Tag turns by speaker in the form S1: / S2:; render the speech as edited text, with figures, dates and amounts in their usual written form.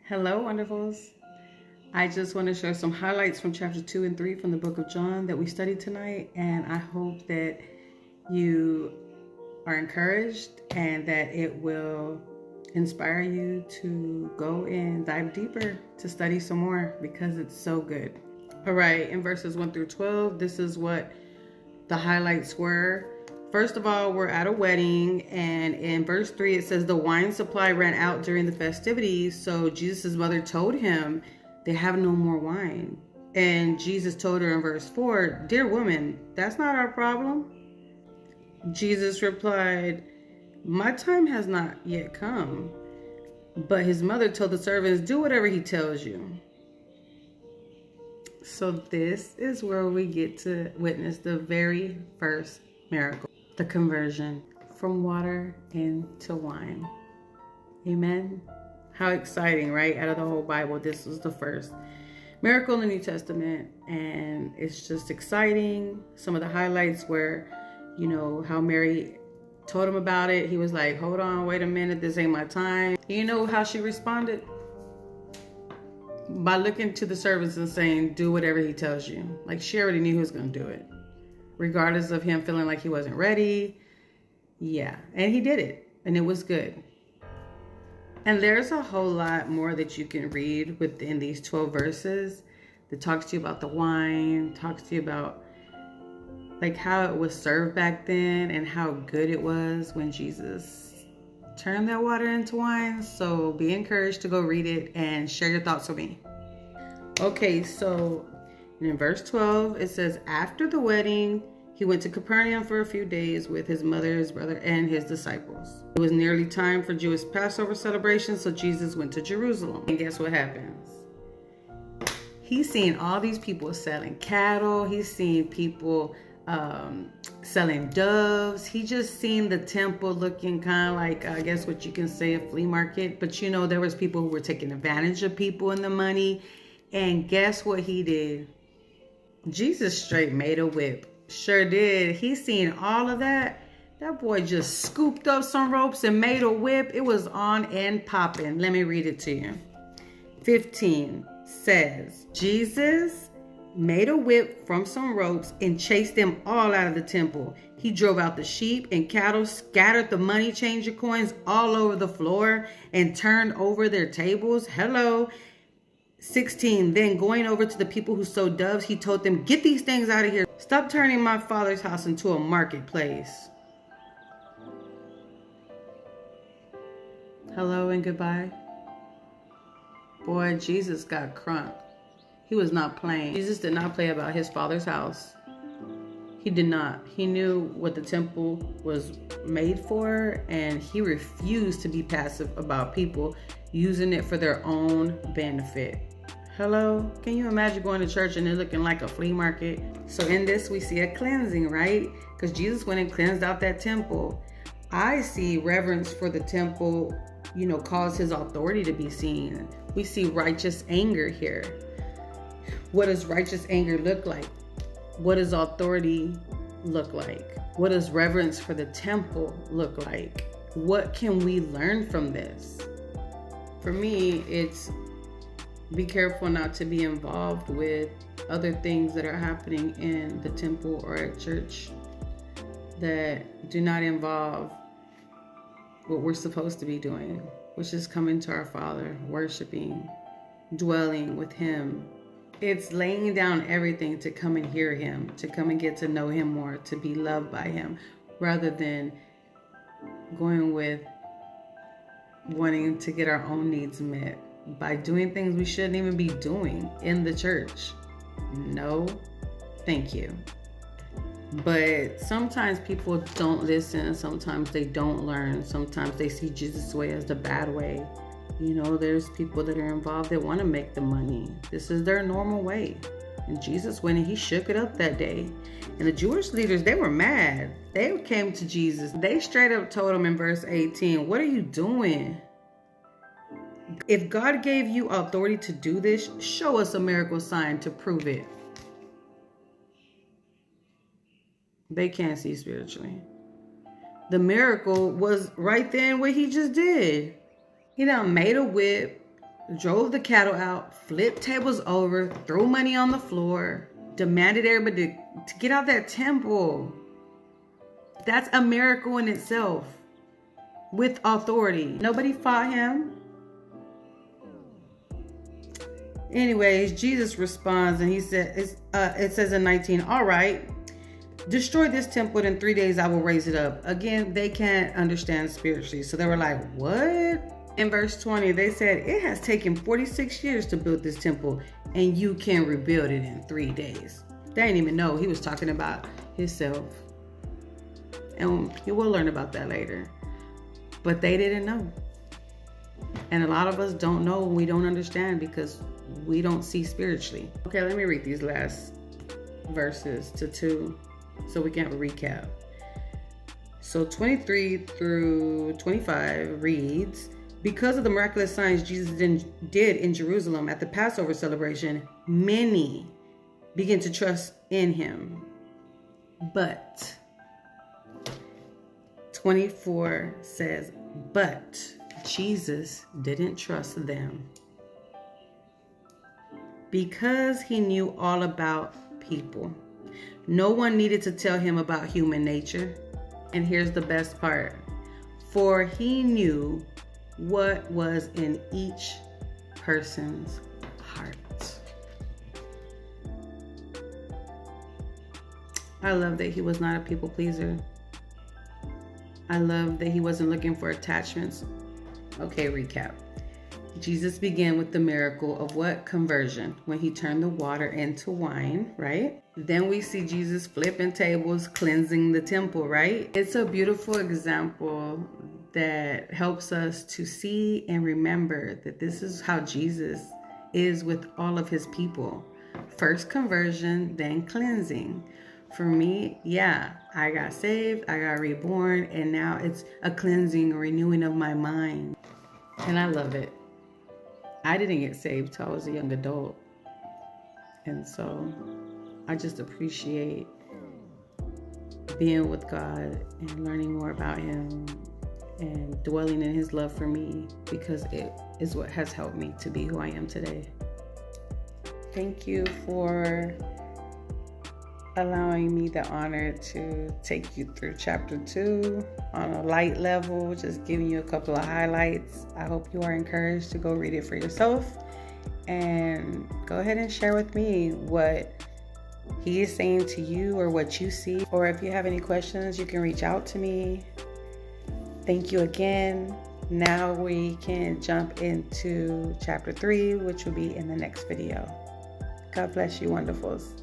S1: Hello, wonderfuls. I just want to share some highlights from chapter 2 and 3 from the book of John that we studied tonight. And I hope that you are encouraged and that it will inspire you to go and dive deeper to study some more because it's so good. All right, in verses 1 through 12, this is what the highlights were. First of all, we're at a wedding, and in verse 3 it says the wine supply ran out during the festivities, so Jesus' mother told him they have no more wine. And Jesus told her in verse 4, "Dear woman, that's not our problem." Jesus replied, "My time has not yet come." But his mother told the servants, "Do whatever he tells you." So this is where we get to witness the very first miracle, the conversion from water into wine. Amen. How exciting, right? Out of the whole Bible, this was the first miracle in the New Testament, and it's just exciting. Some of the highlights were, how Mary told him about it. He was like, "Hold on, wait a minute, this ain't my time." You know how she responded? By looking to the servants and saying, "Do whatever he tells you." Like, she already knew he was going to do it, regardless of him feeling like he wasn't ready. Yeah, and he did it, and it was good. And there's a whole lot more that you can read within these 12 verses that talks to you about the wine, talks to you about like how it was served back then and how good it was when Jesus turned that water into wine. So be encouraged to go read it and share your thoughts with me. Okay, so in verse 12, it says, after the wedding, he went to Capernaum for a few days with his mother, his brother, and his disciples. It was nearly time for Jewish Passover celebration, so Jesus went to Jerusalem. And guess what happens? He's seen all these people selling cattle. He's seen people selling doves. He just seen the temple looking kind of like, I guess what you can say, a flea market. But there was people who were taking advantage of people and the money. And guess what he did? Jesus straight made a whip. Sure did. He seen all of that. That boy just scooped up some ropes and made a whip. It was on and popping. Let me read it to you. 15 says, Jesus made a whip from some ropes and chased them all out of the temple. He drove out the sheep and cattle, scattered the money changer coins all over the floor, and turned over their tables. Hello. 16, then going over to the people who sold doves, he told them, "Get these things out of here. Stop turning my father's house into a marketplace." Hello and goodbye. Boy, Jesus got crunk. He was not playing. Jesus did not play about his father's house. He did not. He knew what the temple was made for, and he refused to be passive about people using it for their own benefit. Hello? Can you imagine going to church and it looking like a flea market? So in this, we see a cleansing, right? Because Jesus went and cleansed out that temple. I see reverence for the temple, cause his authority to be seen. We see righteous anger here. What does righteous anger look like? What does authority look like? What does reverence for the temple look like? What can we learn from this? For me, it's be careful not to be involved with other things that are happening in the temple or at church that do not involve what we're supposed to be doing, which is coming to our Father, worshiping, dwelling with him. It's laying down everything to come and hear him, to come and get to know him more, to be loved by him, rather than going with wanting to get our own needs met by doing things we shouldn't even be doing in the church. No, thank you. But sometimes people don't listen. Sometimes they don't learn. Sometimes they see Jesus' way as the bad way. There's people that are involved that want to make the money. This is their normal way. And Jesus went and he shook it up that day. And the Jewish leaders, they were mad. They came to Jesus. They straight up told him in verse 18, "What are you doing? If God gave you authority to do this, show us a miracle sign to prove it." They can't see spiritually. The miracle was right then what he just did. He done made a whip, drove the cattle out, flipped tables over, threw money on the floor, demanded everybody to get out that temple. That's a miracle in itself. With authority. Nobody fought him. Anyways, Jesus responds and he said, it says in 19, all right, destroy this temple, in 3 days I will raise it up. Again, they can't understand spiritually. So they were like, what? In verse 20, they said, it has taken 46 years to build this temple and you can rebuild it in 3 days. They didn't even know he was talking about himself. And you will learn about that later. But they didn't know. And a lot of us don't know and we don't understand because we don't see spiritually. Okay, let me read these last verses to 2 so we can have a recap. So 23 through 25 reads, because of the miraculous signs Jesus did in Jerusalem at the Passover celebration, many began to trust in him. But 24 says, but Jesus didn't trust them because he knew all about people. No one needed to tell him about human nature. And here's the best part. For he knew what was in each person's heart. I love that he was not a people pleaser. I love that he wasn't looking for attachments. Okay, recap. Jesus began with the miracle of what? Conversion, when he turned the water into wine, right? Then we see Jesus flipping tables, cleansing the temple, right? It's a beautiful example that helps us to see and remember that this is how Jesus is with all of his people. First conversion, then cleansing. For me, yeah, I got saved, I got reborn, and now it's a cleansing, a renewing of my mind. And I love it. I didn't get saved till I was a young adult. And so I just appreciate being with God and learning more about him and dwelling in his love for me, because it is what has helped me to be who I am today. Thank you for allowing me the honor to take you through chapter 2 on a light level, just giving you a couple of highlights. I hope you are encouraged to go read it for yourself and go ahead and share with me what he is saying to you or what you see. Or if you have any questions, you can reach out to me. Thank you again. Now we can jump into chapter 3, which will be in the next video. God bless you, wonderfuls.